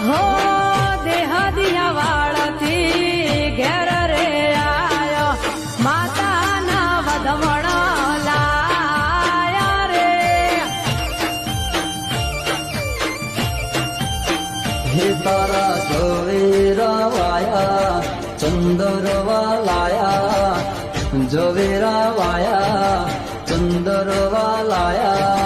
હો દેહ દિયા વાળથી ઘેર રે આયો માતાના વધમણ લાયા રે હે તારા ઝવેરા વાયા ચંદરવા લાયા ઝવેરા વાયા ચંદરવા લાયા